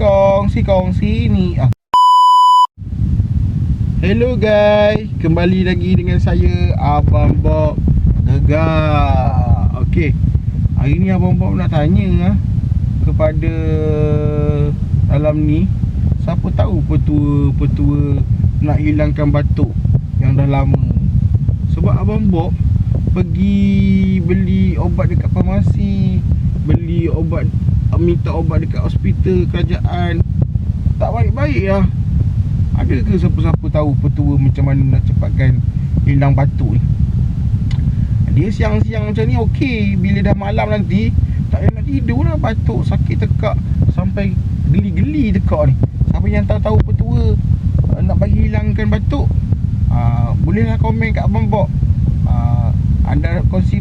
kongsi ni. Hello guys, kembali lagi dengan saya Abang Bob Gegar. Okey, hari ni Abang Bob nak tanya kepada dalam ni, siapa tahu petua nak hilangkan batuk yang dah lama. Sebab Abang Bob pergi beli obat dekat farmasi, minta obat dekat hospital kerajaan, tak baik-baik lah. Ada ke siapa-siapa tahu petua macam mana nak cepatkan hilang batuk ni? Dia siang-siang macam ni okey, bila dah malam nanti tak payah nak tidur lah, batuk sakit tekak sampai geli-geli tekak ni. Siapa yang tahu petua nak bagi hilangkan batuk, bolehlah komen kat Abang Bob. Anda kongsi